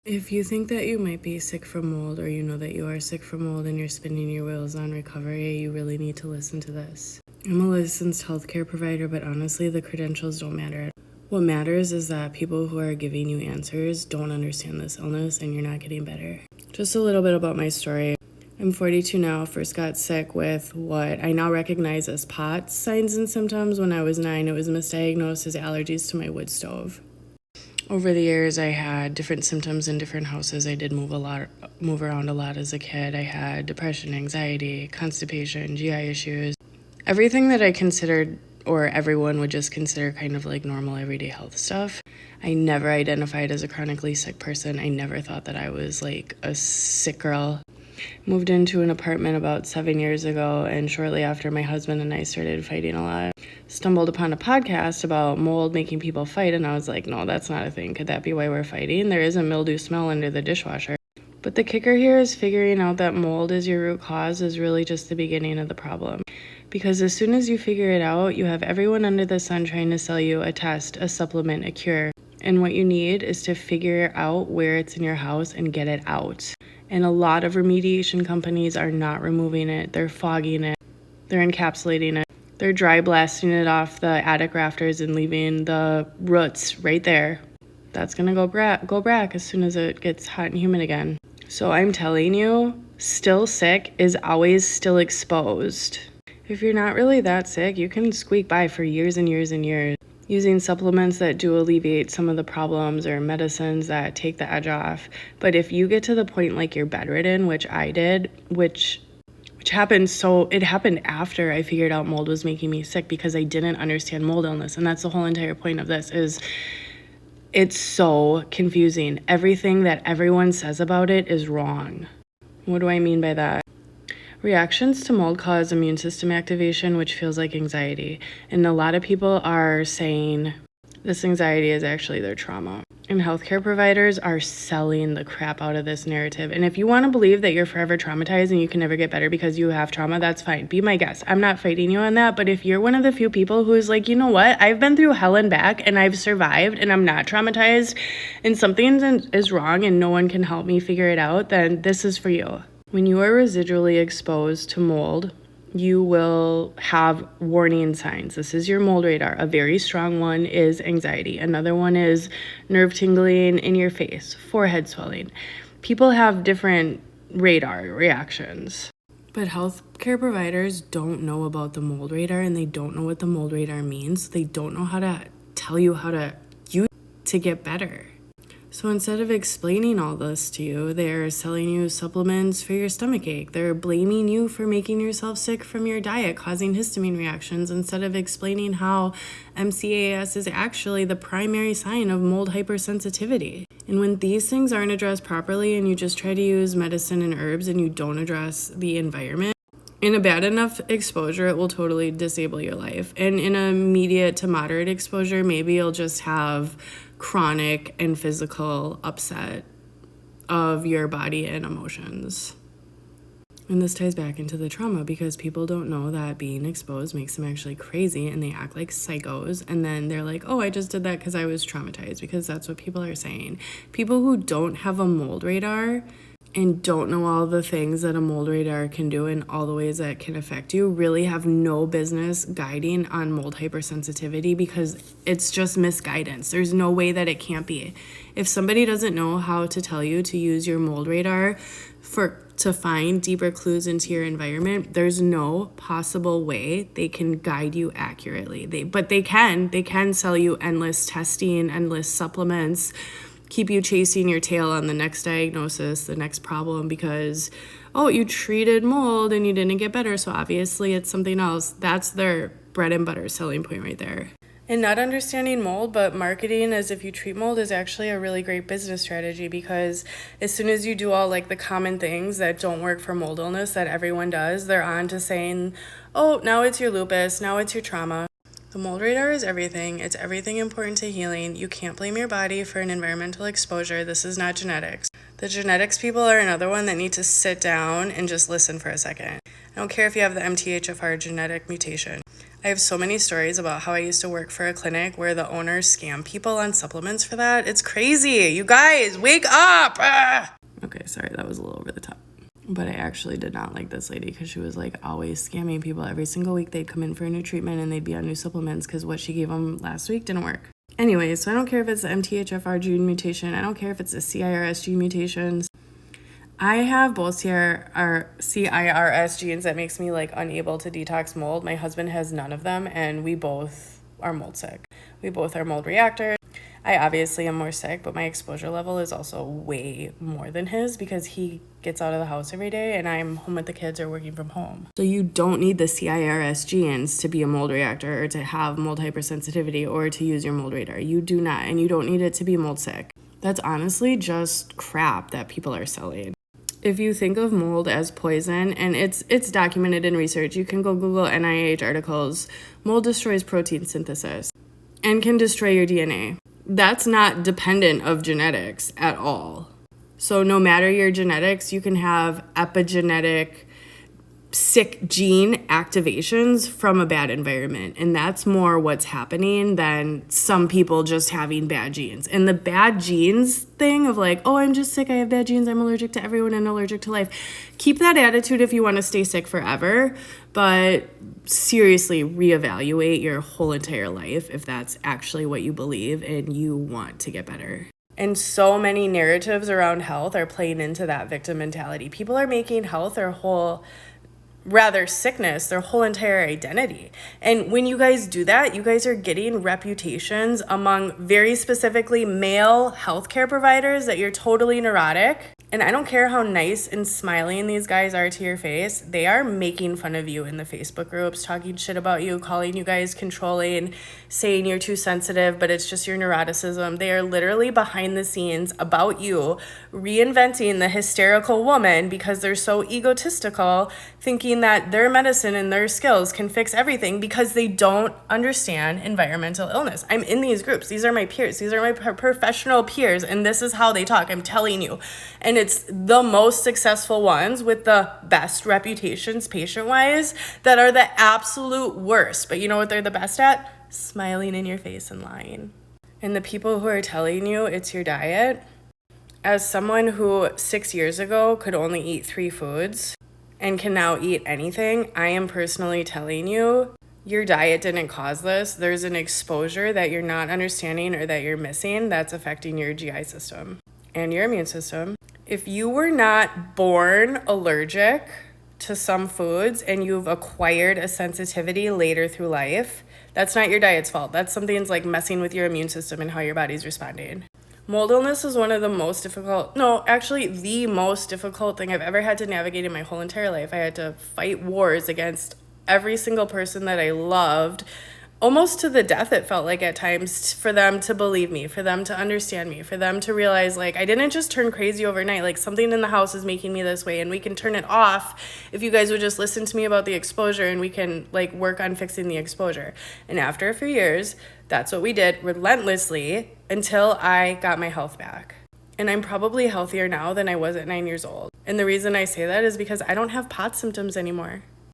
If you think that you might be sick from mold, or you know that you are sick from mold and you're spinning your wheels on recovery, you really need to listen to this. I'm a licensed healthcare provider, but honestly, the credentials don't matter. What matters is that people who are giving you answers don't understand this illness and you're not getting better. Just a little bit about my story. I'm 42 now, first got sick with what I now recognize as POTS signs and symptoms. When I was 9, it was misdiagnosed as allergies to my wood stove. Over the years, I had different symptoms in different houses. I did move around a lot as a kid. I had depression, anxiety, constipation, GI issues, everything that I considered, or everyone would just consider, kind of like normal everyday health stuff. I never identified as a chronically sick person. I never thought that I was like a sick girl. Moved into an apartment about 7 years ago, and shortly after, my husband and I started fighting a lot. Stumbled upon a podcast about mold making people fight, and I was like, no, that's not a thing. Could that be why we're fighting? There is a mildew smell under the dishwasher. But the kicker here is figuring out that mold is your root cause is really just the beginning of the problem. Because as soon as you figure it out, you have everyone under the sun trying to sell you a test, a supplement, a cure. And what you need is to figure out where it's in your house and get it out. And a lot of remediation companies are not removing it. They're fogging it. They're encapsulating it. They're dry blasting it off the attic rafters and leaving the roots right there. That's going to go back as soon as it gets hot and humid again. So I'm telling you, still sick is always still exposed. If you're not really that sick, you can squeak by for years and years and years, using supplements that do alleviate some of the problems or medicines that take the edge off. But if you get to the point like you're bedridden, which I did, which happened, so it happened after I figured out mold was making me sick, because I didn't understand mold illness. And that's the whole entire point of this, is it's so confusing. Everything that everyone says about it is wrong. What do I mean by that? Reactions to mold cause immune system activation, which feels like anxiety. And a lot of people are saying this anxiety is actually their trauma. And healthcare providers are selling the crap out of this narrative. And if you want to believe that you're forever traumatized and you can never get better because you have trauma, that's fine. Be my guest. I'm not fighting you on that. But if you're one of the few people who's like, you know what? I've been through hell and back and I've survived and I'm not traumatized and something is wrong and no one can help me figure it out, then this is for you. When you are residually exposed to mold, you will have warning signs. This is your mold radar. A very strong one is anxiety. Another one is nerve tingling in your face, forehead swelling. People have different radar reactions. But healthcare providers don't know about the mold radar, and they don't know what the mold radar means. They don't know how to tell you how to use it to get better. So instead of explaining all this to you, they're selling you supplements for your stomach ache. They're blaming you for making yourself sick from your diet, causing histamine reactions, instead of explaining how MCAS is actually the primary sign of mold hypersensitivity. And when these things aren't addressed properly and you just try to use medicine and herbs and you don't address the environment, in a bad enough exposure, it will totally disable your life. And in a immediate to moderate exposure, maybe you'll just have chronic and physical upset of your body and emotions. And this ties back into the trauma, because people don't know that being exposed makes them actually crazy and they act like psychos. And then they're like, oh, I just did that because I was traumatized, because that's what people are saying. People who don't have a mold radar and don't know all the things that a mold radar can do and all the ways that it can affect you really have no business guiding on mold hypersensitivity, because it's just misguidance. There's no way that it can't be. If somebody doesn't know how to tell you to use your mold radar to find deeper clues into your environment, there's no possible way they can guide you accurately. They can sell you endless testing, endless supplements, keep you chasing your tail on the next diagnosis, the next problem, because, oh, you treated mold and you didn't get better, so obviously it's something else. That's their bread and butter selling point right there. And not understanding mold, but marketing as if you treat mold is actually a really great business strategy, because as soon as you do all like the common things that don't work for mold illness that everyone does, they're on to saying, oh, now it's your lupus, now it's your trauma. The mold radar is everything. It's everything important to healing. You can't blame your body for an environmental exposure. This is not genetics. The genetics people are another one that need to sit down and just listen for a second. I don't care if you have the MTHFR genetic mutation. I have so many stories about how I used to work for a clinic where the owners scam people on supplements for that. It's crazy. You guys, wake up! Ah! Okay, sorry, that was a little over the top. But I actually did not like this lady because she was like always scamming people. Every single week they'd come in for a new treatment and they'd be on new supplements because what she gave them last week didn't work. Anyway, so I don't care if it's the MTHFR gene mutation. I don't care if it's the CIRS gene mutations. I have both CIRS genes that makes me like unable to detox mold. My husband has none of them and we both are mold sick. We both are mold reactors. I obviously am more sick, but my exposure level is also way more than his because he gets out of the house every day and I'm home with the kids or working from home. So you don't need the CIRS genes to be a mold reactor or to have mold hypersensitivity or to use your mold radar. You do not, and you don't need it to be mold sick. That's honestly just crap that people are selling. If you think of mold as poison, and it's documented in research, you can go Google NIH articles, mold destroys protein synthesis and can destroy your DNA. That's not dependent of genetics at all. So no matter your genetics, you can have epigenetic sick gene activations from a bad environment. And that's more what's happening than some people just having bad genes. And the bad genes thing of like, oh, I'm just sick, I have bad genes, I'm allergic to everyone and allergic to life. Keep that attitude if you want to stay sick forever, but seriously reevaluate your whole entire life if that's actually what you believe and you want to get better. And so many narratives around health are playing into that victim mentality. People are making health sickness, their whole entire identity. And when you guys do that, you guys are getting reputations among very specifically male healthcare providers that you're totally neurotic. And I don't care how nice and smiling these guys are to your face, they are making fun of you in the Facebook groups, talking shit about you, calling you guys controlling, saying you're too sensitive, but it's just your neuroticism. They are literally behind the scenes about you, reinventing the hysterical woman because they're so egotistical, thinking that their medicine and their skills can fix everything because they don't understand environmental illness. I'm in these groups. These are my peers. These are my professional peers, and this is how they talk. I'm telling you. And it's the most successful ones with the best reputations patient-wise that are the absolute worst. But you know what they're the best at? Smiling in your face and lying. And the people who are telling you it's your diet, as someone who 6 years ago could only eat 3 foods and can now eat anything, I am personally telling you, your diet didn't cause this. There's an exposure that you're not understanding or that you're missing that's affecting your GI system and your immune system. If you were not born allergic to some foods and you've acquired a sensitivity later through life, that's not your diet's fault. That's something's like messing with your immune system and how your body's responding. Mold illness is one of the most difficult, the most difficult thing I've ever had to navigate in my whole entire life. I had to fight wars against every single person that I loved, almost to the death it felt like at times, for them to believe me, for them to understand me, for them to realize like I didn't just turn crazy overnight, like something in the house is making me this way and we can turn it off if you guys would just listen to me about the exposure and we can like work on fixing the exposure. And after a few years, that's what we did relentlessly until I got my health back. And I'm probably healthier now than I was at 9 years old. And the reason I say that is because I don't have POTS symptoms anymore.